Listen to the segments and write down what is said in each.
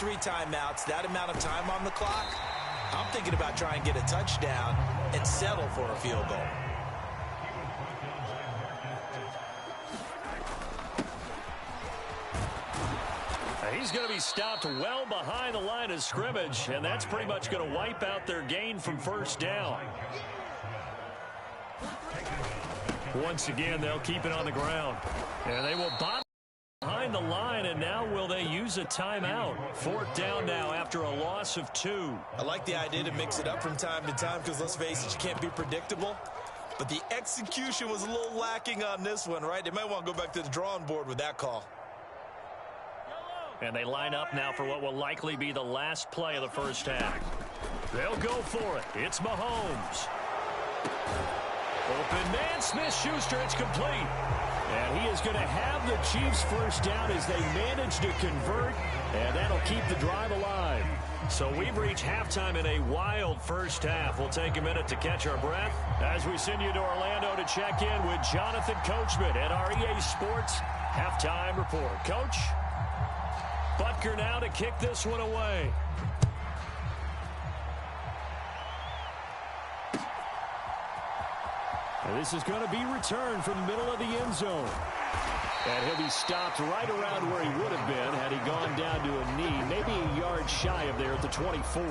3 timeouts, that amount of time on the clock, I'm thinking about trying to get a touchdown and settle for a field goal. He's going to be stopped well behind the line of scrimmage, and that's pretty much going to wipe out their gain from first down. Once again, they'll keep it on the ground. And they will bottom behind the line, and now will they use a timeout? 4th down now after a loss of 2. I like the idea to mix it up from time to time because, let's face it, you can't be predictable. But the execution was a little lacking on this one, right? They might want to go back to the drawing board with that call. And they line up now for what will likely be the last play of the first half. They'll go for it. It's Mahomes. Open man, Smith-Schuster, it's complete. And he is going to have the Chiefs first down as they manage to convert, and that'll keep the drive alive. So we've reached halftime in a wild first half. We'll take a minute to catch our breath as we send you to Orlando to check in with Jonathan Coachman at our EA Sports Halftime Report. Coach? Butker now to kick this one away. And this is going to be returned from the middle of the end zone. And he'll be stopped right around where he would have been had he gone down to a knee, maybe a yard shy of there at the 24.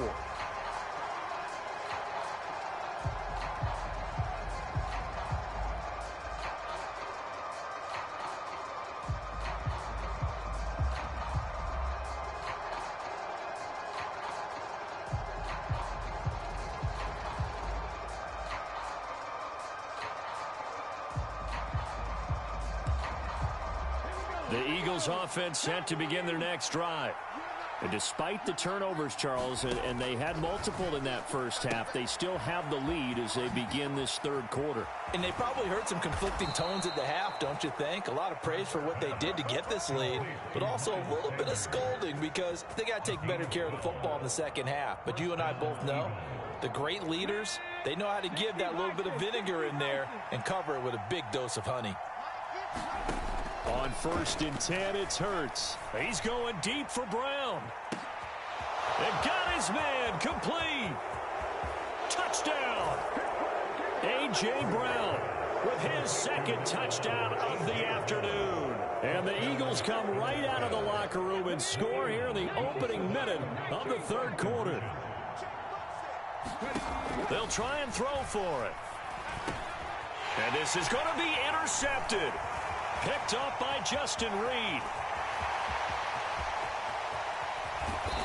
The Eagles offense set to begin their next drive. And despite the turnovers, Charles, and they had multiple in that first half, they still have the lead as they begin this third quarter. And they probably heard some conflicting tones at the half, don't you think? A lot of praise for what they did to get this lead, but also a little bit of scolding because they got to take better care of the football in the second half. But you and I both know the great leaders, they know how to give that little bit of vinegar in there and cover it with a big dose of honey. On 1st and 10, it's Hurts. He's going deep for Brown. They've got his man complete. Touchdown. A.J. Brown with his 2nd touchdown of the afternoon. And the Eagles come right out of the locker room and score here in the opening minute of the third quarter. They'll try and throw for it. And this is going to be intercepted. Picked up by Justin Reed.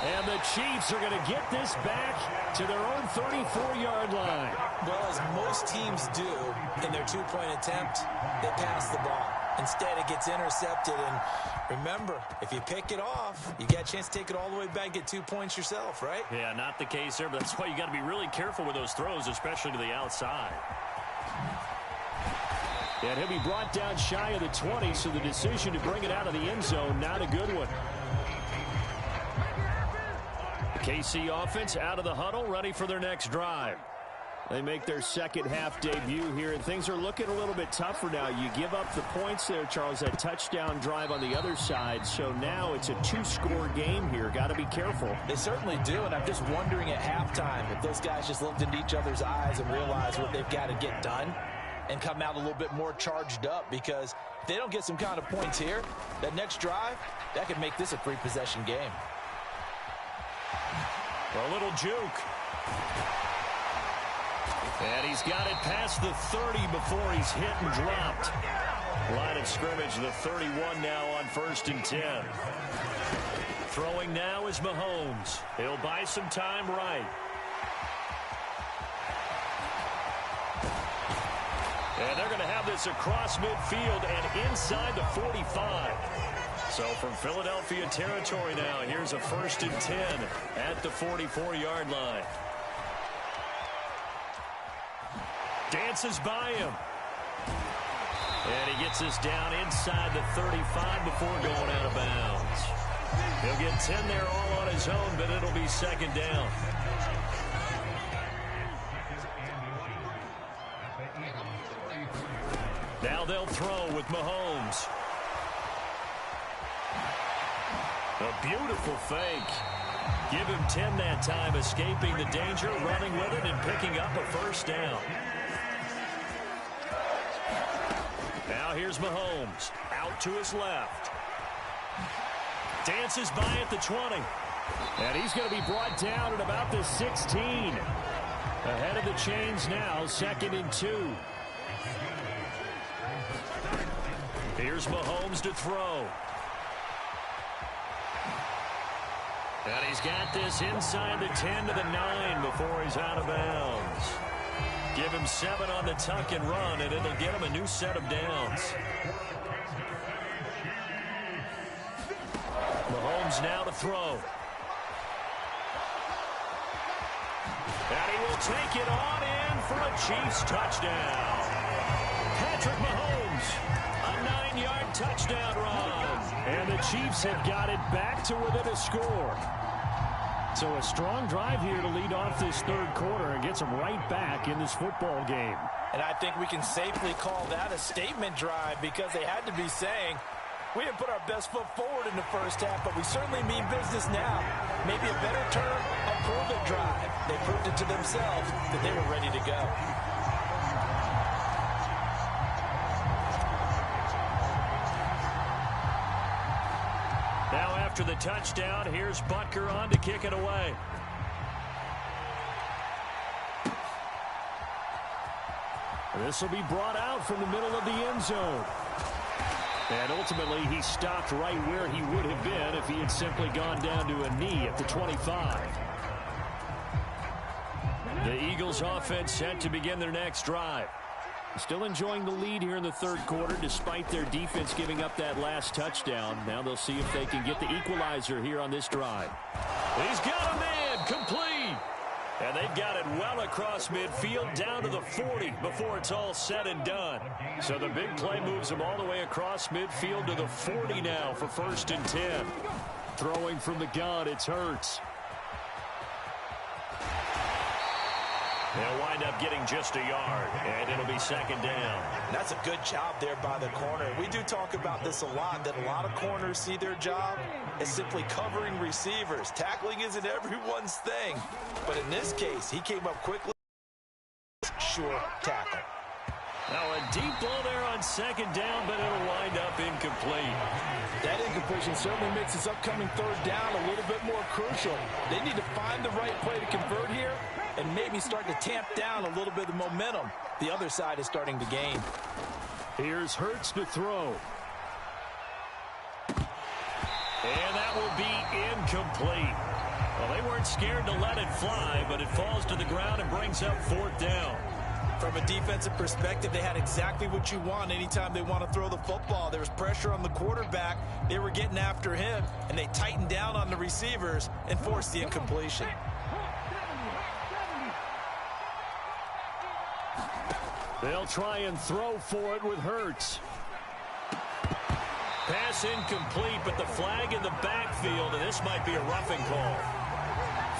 And the Chiefs are going to get this back to their own 34-yard line. Well, as most teams do in their 2-point attempt, they pass the ball. Instead, it gets intercepted. And remember, if you pick it off, you get a chance to take it all the way back and get 2 points yourself, right? Yeah, not the case there, but that's why you got to be really careful with those throws, especially to the outside. And he'll be brought down shy of the 20, so the decision to bring it out of the end zone, not a good one. The KC offense out of the huddle, ready for their next drive. They make their second half debut here, and things are looking a little bit tougher now. You give up the points there, Charles, that touchdown drive on the other side, so now it's a 2-score game here. Got to be careful. They certainly do, and I'm just wondering at halftime if those guys just looked into each other's eyes and realized what they've got to get done and come out a little bit more charged up, because if they don't get some kind of points here, that next drive, that could make this a 3-possession game. A little juke. And he's got it past the 30 before he's hit and dropped. Line of scrimmage, the 31 now on 1st and 10. Throwing now is Mahomes. He'll buy some time right. And they're going to have this across midfield and inside the 45. So from Philadelphia territory now, here's a 1st and 10 at the 44-yard line. Dances by him. And he gets this down inside the 35 before going out of bounds. He'll get 10 there all on his own, but it'll be 2nd down. Now they'll throw with Mahomes. A beautiful fake. Give him 10 that time, escaping the danger, running with it, and picking up a first down. Now here's Mahomes, out to his left. Dances by at the 20. And he's going to be brought down at about the 16. Ahead of the chains now, 2nd and 2. Here's Mahomes to throw. And he's got this inside the 10 to the 9 before he's out of bounds. Give him 7 on the tuck and run, and it'll get him a new set of downs. Mahomes now to throw. And he will take it on in for a Chiefs touchdown. Patrick Mahomes, a 9-yard touchdown run. And the Chiefs have got it back to within a score. So a strong drive here to lead off this third quarter and gets them right back in this football game. And I think we can safely call that a statement drive because they had to be saying, we didn't put our best foot forward in the first half, but we certainly mean business now. Maybe a better term, a prove-it drive. They proved it to themselves that they were ready to go. Now after the touchdown, here's Butker on to kick it away. This will be brought out from the middle of the end zone. And ultimately, he stopped right where he would have been if he had simply gone down to a knee at the 25. The Eagles offense set to begin their next drive. Still enjoying the lead here in the third quarter despite their defense giving up that last touchdown. Now they'll see if they can get the equalizer here on this drive. He's got a man complete. And they've got it well across midfield down to the 40 before it's all said and done. So the big play moves them all the way across midfield to the 40 now for 1st and 10. Throwing from the gun, it's Hurts. They'll wind up getting just a yard, and it'll be 2nd down. That's a good job there by the corner. We do talk about this a lot, that a lot of corners see their job as simply covering receivers. Tackling isn't everyone's thing. But in this case, he came up quickly. Sure tackle. Now a deep ball there on 2nd down, but it'll wind up incomplete. That incompletion certainly makes this upcoming 3rd down a little bit more crucial. They need to find the right play to convert here and maybe start to tamp down a little bit of momentum. The other side is starting to gain. Here's Hurts to throw. And that will be incomplete. Well, they weren't scared to let it fly, but it falls to the ground and brings up 4th down. From a defensive perspective, they had exactly what you want anytime they want to throw the football. There was pressure on the quarterback. They were getting after him, and they tightened down on the receivers and forced the incompletion. They'll try and throw for it with Hurts. Pass incomplete, but the flag in the backfield, and this might be a roughing call.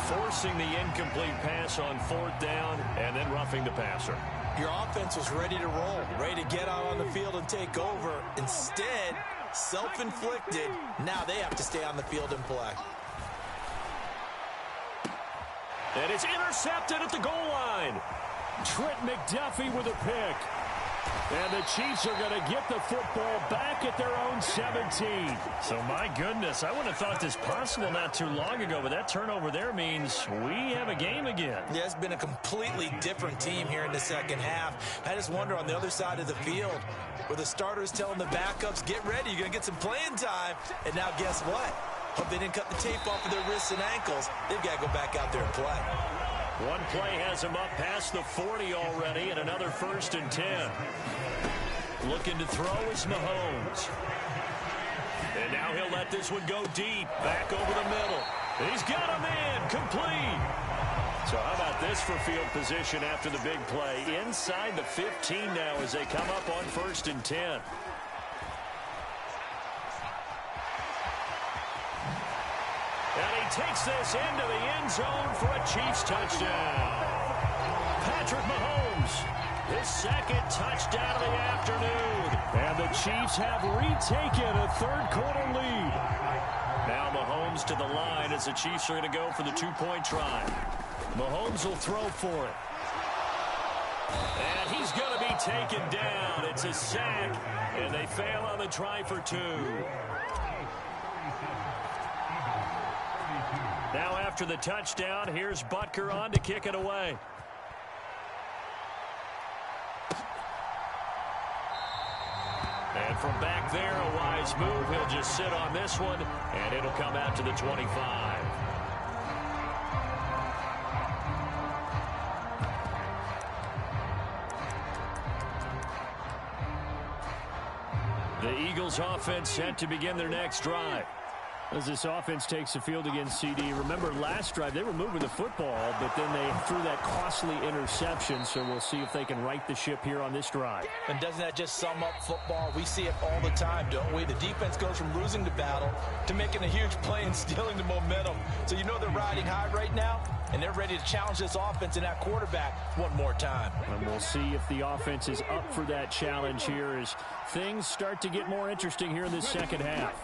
Forcing the incomplete pass on 4th down and then roughing the passer. Your offense was ready to roll, ready to get out on the field and take over. Instead, self-inflicted. Now they have to stay on the field and play. And it's intercepted at the goal line. Trent McDuffie with a pick. And the Chiefs are going to get the football back at their own 17. So, my goodness, I wouldn't have thought this possible not too long ago, but that turnover there means we have a game again. Yeah, it's been a completely different team here in the second half. I just wonder on the other side of the field, where the starters telling the backups, get ready, you're going to get some playing time. And now guess what? Hope they didn't cut the tape off of their wrists and ankles. They've got to go back out there and play. One play has him up past the 40 already, and another 1st and 10. Looking to throw is Mahomes. And now he'll let this one go deep, back over the middle. He's got a man, complete. So how about this for field position after the big play? Inside the 15 now as they come up on 1st and 10. And he takes this into the end zone for a Chiefs touchdown. Patrick Mahomes, his 2nd touchdown of the afternoon. And the Chiefs have retaken a third quarter lead. Now Mahomes Mahomes to the line as the Chiefs are going to go for the two-point try. Mahomes will throw for it. And he's going to be taken down. It's a sack, and they fail on the try for two. Now after the touchdown, here's Butker on to kick it away. And from back there, a wise move. He'll just sit on this one, and it'll come out to the 25. The Eagles offense set to begin their next drive. As this offense takes the field against CD, remember last drive they were moving the football, but then they threw that costly interception, so we'll see if they can right the ship here on this drive. And doesn't that just sum up football? We see it all the time, don't we? The defense goes from losing the battle to making a huge play and stealing the momentum. So you know they're riding high right now, and they're ready to challenge this offense and that quarterback one more time. And we'll see if the offense is up for that challenge here as things start to get more interesting here in this second half.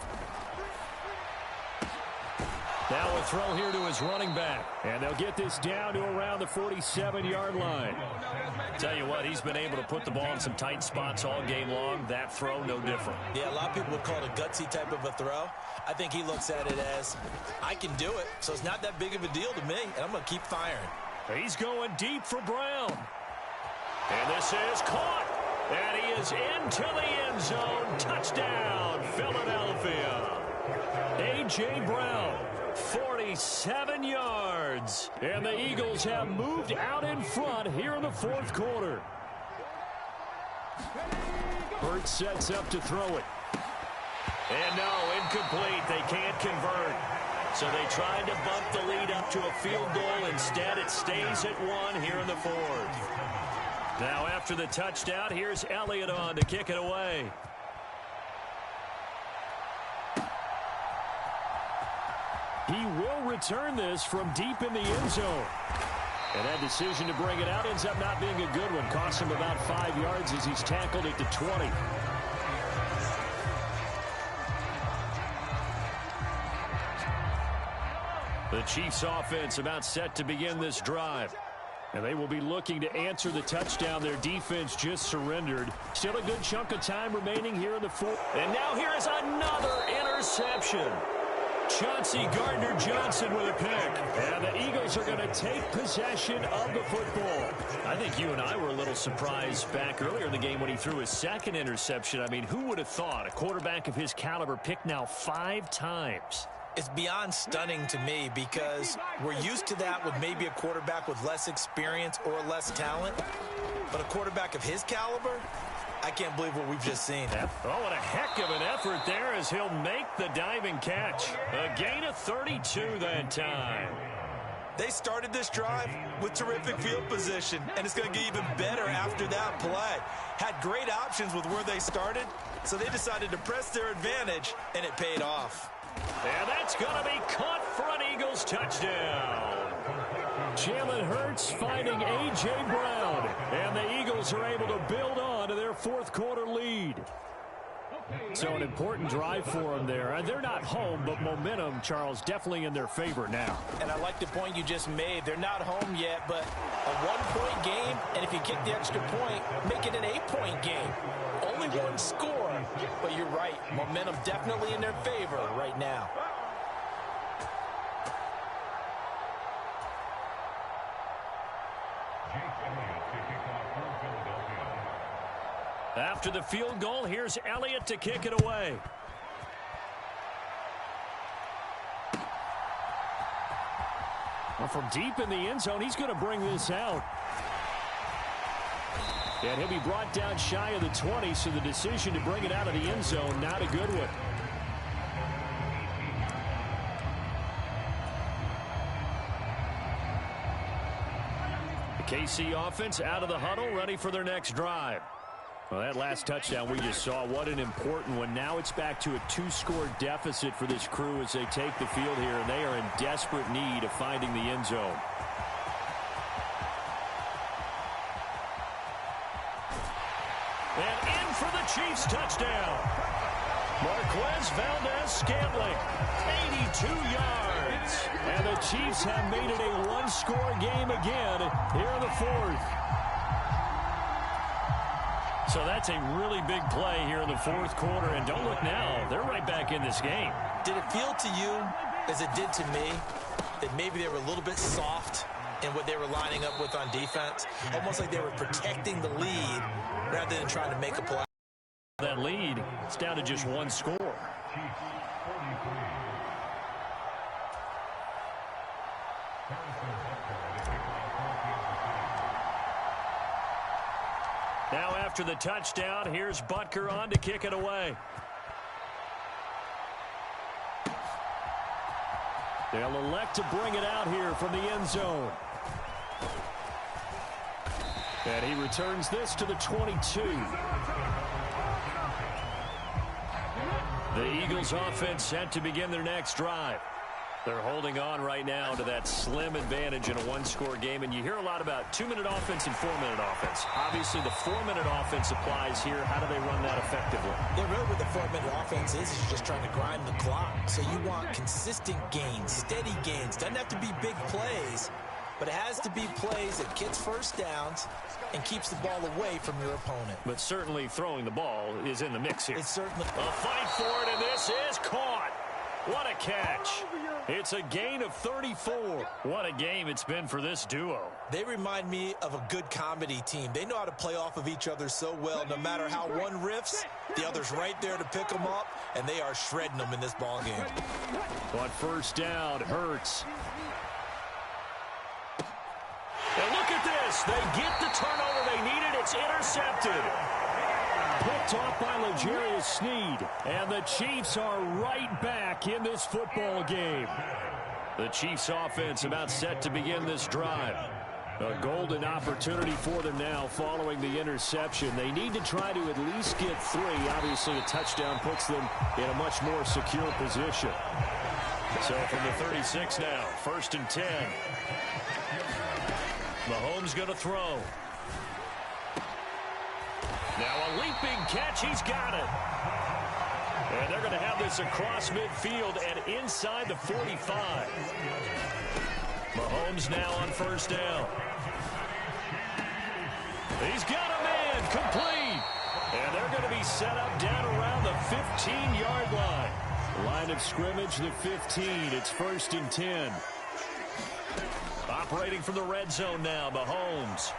Now a throw here to his running back. And they'll get this down to around the 47-yard line. Tell you what, he's been able to put the ball in some tight spots all game long. That throw, no different. Yeah, a lot of people would call it a gutsy type of a throw. I think he looks at it as, I can do it, so it's not that big of a deal to me, and I'm going to keep firing. He's going deep for Brown. And this is caught. And he is into the end zone. Touchdown, Philadelphia. A.J. Brown. 47 yards. And the Eagles have moved out in front here in the fourth quarter. Burt sets up to throw it. And no, incomplete. They can't convert. So they tried to bump the lead up to a field goal. Instead, it stays at one here in the fourth. Now after the touchdown, here's Elliott on to kick it away. He will return this from deep in the end zone. And that decision to bring it out ends up not being a good one. Costs him about 5 yards as he's tackled at the 20. The Chiefs offense about set to begin this drive. And they will be looking to answer the touchdown their defense just surrendered. Still a good chunk of time remaining here in the fourth. And now here is another interception. Chauncey Gardner-Johnson with a pick. And the Eagles are going to take possession of the football. I think you and I were a little surprised back earlier in the game when he threw his second interception. I mean, who would have thought a quarterback of his caliber picked now 5 times? It's beyond stunning to me because we're used to that with maybe a quarterback with less experience or less talent. But a quarterback of his caliber, I can't believe what we've just seen. Oh, what a heck of an effort there as he'll make the diving catch. A gain of 32 that time. They started this drive with terrific field position, and it's going to get even better after that play. Had great options with where they started, so they decided to press their advantage, and it paid off. And that's going to be caught for an Eagles touchdown. Jalen Hurts finding A.J. Brown. And the Eagles are able to build on to their fourth quarter lead. So an important drive for them there. They're not home, but momentum, Charles, definitely in their favor now. And I like the point you just made. They're not home yet, but a one-point game, and if you kick the extra point, make it an 8-point game. Only one score, but you're right. Momentum definitely in their favor right now. After the field goal, here's Elliott to kick it away. Well, from deep in the end zone, he's going to bring this out. And he'll be brought down shy of the 20, so the decision to bring it out of the end zone, not a good one. The KC offense out of the huddle, ready for their next drive. Well, that last touchdown we just saw, what an important one. Now it's back to a 2-score deficit for this crew as they take the field here, and they are in desperate need of finding the end zone. And in for the Chiefs touchdown. Marquez Valdez-Scantling, 82 yards. And the Chiefs have made it a one-score game again here in the fourth. So that's a really big play here in the fourth quarter. And don't look now, they're right back in this game. Did it feel to you, as it did to me, that maybe they were a little bit soft in what they were lining up with on defense? Almost like they were protecting the lead rather than trying to make a play. That lead, it's down to just one score. Now after the touchdown, here's Butker on to kick it away. They'll elect to bring it out here from the end zone. And he returns this to the 22. The Eagles offense set to begin their next drive. They're holding on right now to that slim advantage in a one-score game. And you hear a lot about 2-minute offense and 4-minute offense. Obviously, the 4-minute offense applies here. How do they run that effectively? Yeah, really what the 4-minute offense is just trying to grind the clock. So you want consistent gains, steady gains. Doesn't have to be big plays, but it has to be plays that gets first downs and keeps the ball away from your opponent. But certainly throwing the ball is in the mix here. It's certainly a fight for it, and this is caught. What a catch. It's a gain of 34. What a game it's been for this duo. They remind me of a good comedy team. They know how to play off of each other so well. No matter how one riffs, the other's right there to pick them up, and they are shredding them in this ball game. On first down, Hurts. And look at this. They get the turnover they needed. It's intercepted. Picked off by L'Jarius Sneed. And the Chiefs are right back in this football game. The Chiefs offense about set to begin this drive. A golden opportunity for them now following the interception. They need to try to at least get 3. Obviously, a touchdown puts them in a much more secure position. So from the 36 now, 1st and 10. Mahomes going to throw. Now a leaping catch. He's got it. And they're going to have this across midfield and inside the 45. Mahomes now on first down. He's got a man complete. And they're going to be set up down around the 15-yard line. Line of scrimmage, the 15. It's 1st and 10. Operating from the red zone now, Mahomes.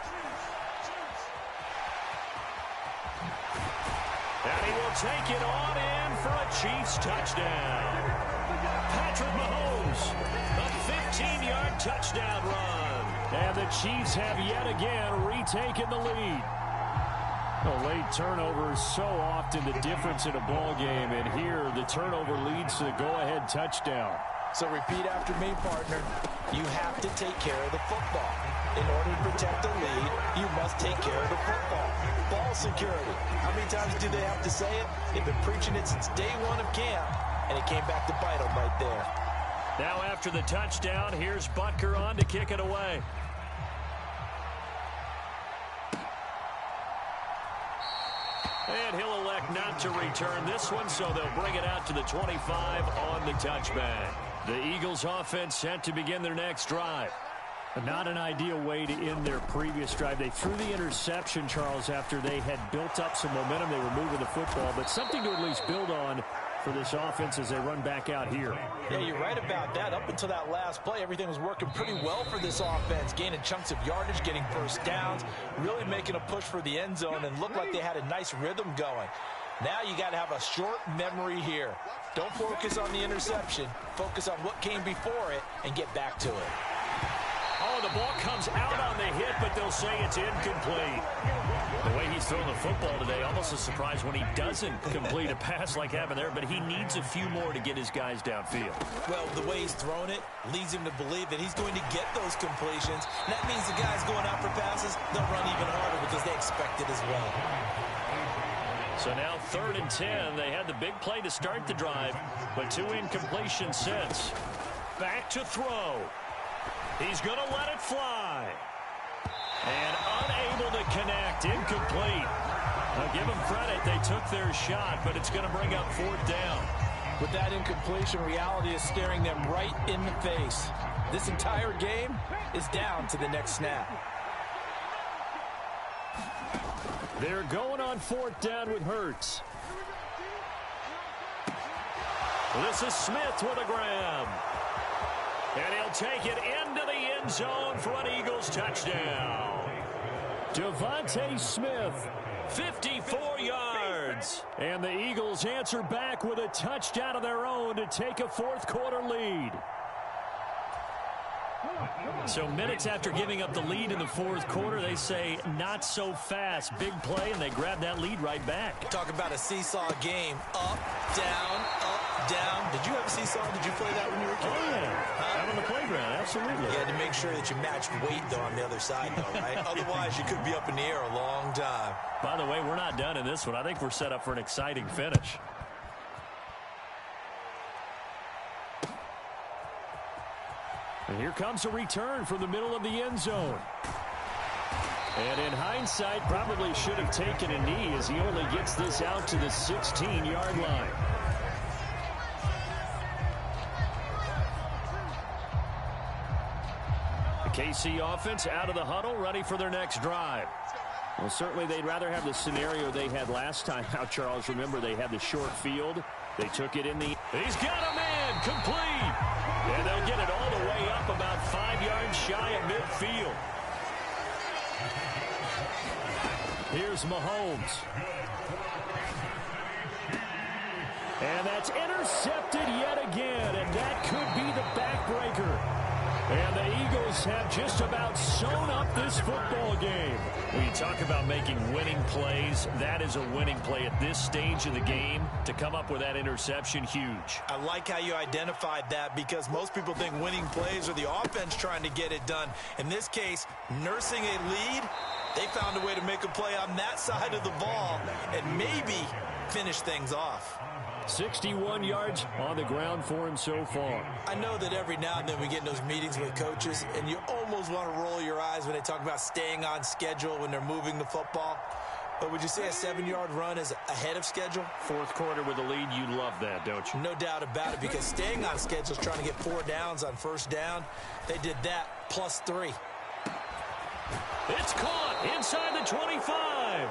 And he will take it on in for a Chiefs touchdown. Patrick Mahomes, a 15-yard touchdown run. And the Chiefs have yet again retaken the lead. A late turnover is so often the difference in a ball game, and here the turnover leads to the go-ahead touchdown. So repeat after me, partner. You have to take care of the football. In order to protect the lead, you must take care of the football. Ball security. How many times do they have to say it? They've been preaching it since day one of camp, and it came back to bite them right there. Now after the touchdown, here's Butker on to kick it away. And he'll elect not to return this one, so they'll bring it out to the 25 on the touchback. The Eagles offense set to begin their next drive. Not an ideal way to end their previous drive. They threw the interception, Charles, after they had built up some momentum. They were moving the football, but something to at least build on for this offense as they run back out here. Yeah, you're right about that. Up until that last play, everything was working pretty well for this offense, gaining chunks of yardage, getting first downs, really making a push for the end zone, and looked like they had a nice rhythm going. Now you got to have a short memory here. Don't focus on the interception. Focus on what came before it and get back to it. Oh, the ball comes out on the hit, but they'll say it's incomplete. The way he's throwing the football today, almost a surprise when he doesn't complete a pass like happened there, but he needs a few more to get his guys downfield. Well, the way he's thrown it leads him to believe that he's going to get those completions. And that means the guys going out for passes, they'll run even harder because they expect it as well. So now 3rd and 10. They had the big play to start the drive, but 2 incompletions since. Back to throw. He's going to let it fly. And unable to connect. Incomplete. I'll give them credit. They took their shot, but it's going to bring up 4th down. With that incompletion, reality is staring them right in the face. This entire game is down to the next snap. They're going on 4th down with Hurts. This is Smith with a grab. And he'll take it into the end zone for an Eagles touchdown. Devontae Smith, 54 yards. And the Eagles answer back with a touchdown of their own to take a 4th quarter lead. So minutes after giving up the lead in the 4th quarter, they say not so fast. Big play, and they grab that lead right back. Talk about a seesaw game. Up, down, up, down. Did you have a seesaw? Did you play that when you were a kid? Oh, yeah. Out on the playground, absolutely. You had to make sure that you matched weight, though, on the other side, though, right? Otherwise, you could be up in the air a long time. By the way, we're not done in this one. I think we're set up for an exciting finish. And here comes a return from the middle of the end zone. And in hindsight, probably should have taken a knee as he only gets this out to the 16-yard line. The KC offense out of the huddle, ready for their next drive. Well, certainly they'd rather have the scenario they had last time out, Charles. Remember, they had the short field. They took it in the... He's got a man, complete. And they'll get it all the way up about 5 yards shy of midfield. Here's Mahomes. And that's intercepted yet again, and that could be the backbreaker. And the Eagles have just about sewn up this football game. When you talk about making winning plays, that is a winning play at this stage of the game. To come up with that interception, huge. I like how you identified that because most people think winning plays are the offense trying to get it done. In this case, nursing a lead, they found a way to make a play on that side of the ball and maybe finish things off. 61 yards on the ground for him so far. I know that every now and then we get in those meetings with coaches, and you almost want to roll your eyes when they talk about staying on schedule when they're moving the football. But would you say a 7-yard run is ahead of schedule? 4th quarter with a lead, you love that, don't you? No doubt about it, because staying on schedule is trying to get 4 downs on 1st down. They did that plus 3. It's caught inside the 25.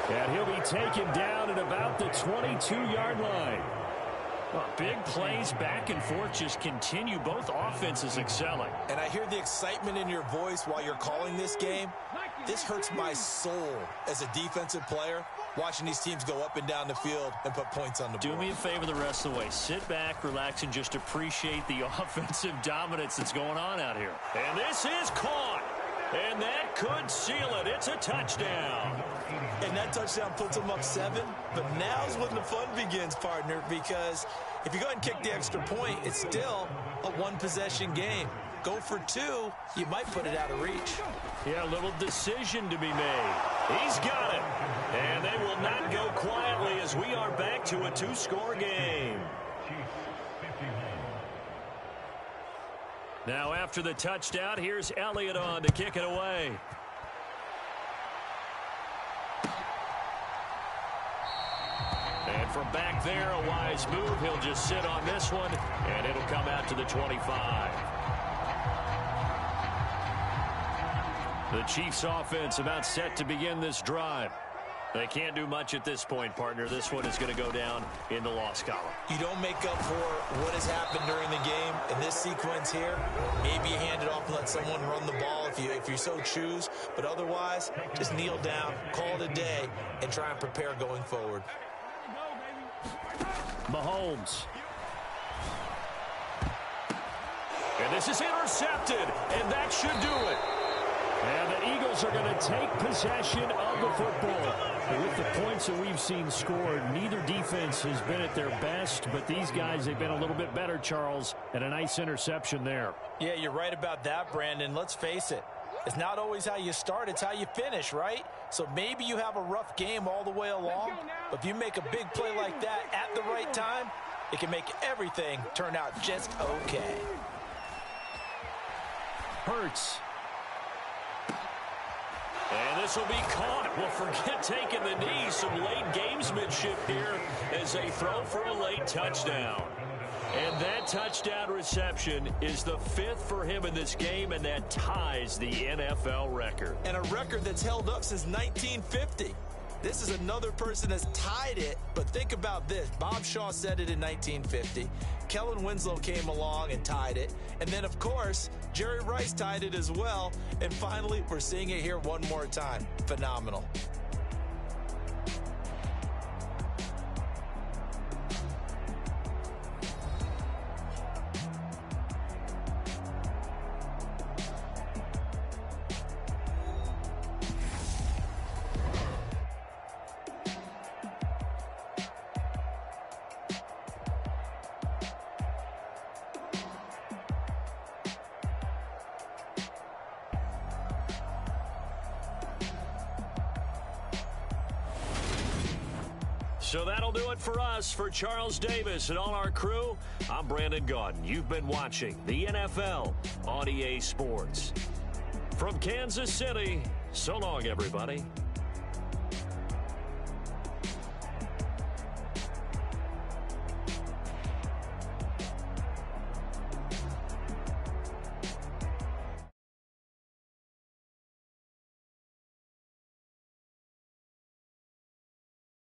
And he'll be taken down at about the 22-yard line. Well, big plays back and forth just continue. Both offenses excelling. And I hear the excitement in your voice while you're calling this game. This hurts my soul as a defensive player, watching these teams go up and down the field and put points on the board. Do me a favor the rest of the way. Sit back, relax, and just appreciate the offensive dominance that's going on out here. And this is caught. And that could seal it. It's a touchdown. And that touchdown puts them up 7. But now's when the fun begins, partner, because if you go ahead and kick the extra point, it's still a 1-possession game. Go for 2, you might put it out of reach. Yeah, a little decision to be made. He's got it. And they will not go quietly as we are back to a 2-score game. Now after the touchdown, here's Elliott on to kick it away. And from back there, a wise move. He'll just sit on this one, and it'll come out to the 25. The Chiefs offense about set to begin this drive. They can't do much at this point, partner. This one is going to go down in the loss column. You don't make up for what has happened during the game. In this sequence here, maybe you hand it off and let someone run the ball if you so choose. But otherwise, just kneel down, call it a day, and try and prepare going forward. Mahomes. And this is intercepted, and that should do it. And the Eagles are going to take possession of the football. With the points that we've seen scored, neither defense has been at their best, but these guys, they've been a little bit better, Charles, and a nice interception there. Yeah, you're right about that, Brandon. Let's face it. It's not always how you start, it's how you finish, right? So maybe you have a rough game all the way along, but if you make a big play like that at the right time, it can make everything turn out just okay. Hurts. And this will be caught. Well, forget taking the knee. Some late gamesmanship here as they throw for a late touchdown. And that touchdown reception is the 5th for him in this game, and that ties the NFL record. And a record that's held up since 1950. This is another person that's tied it, but think about this. Bob Shaw said it in 1950. Kellen Winslow came along and tied it. And then, of course, Jerry Rice tied it as well. And finally, we're seeing it here one more time. Phenomenal. So that'll do it for us. For Charles Davis and all our crew, I'm Brandon Gaudin. You've been watching the NFL on EA Sports. From Kansas City, so long, everybody.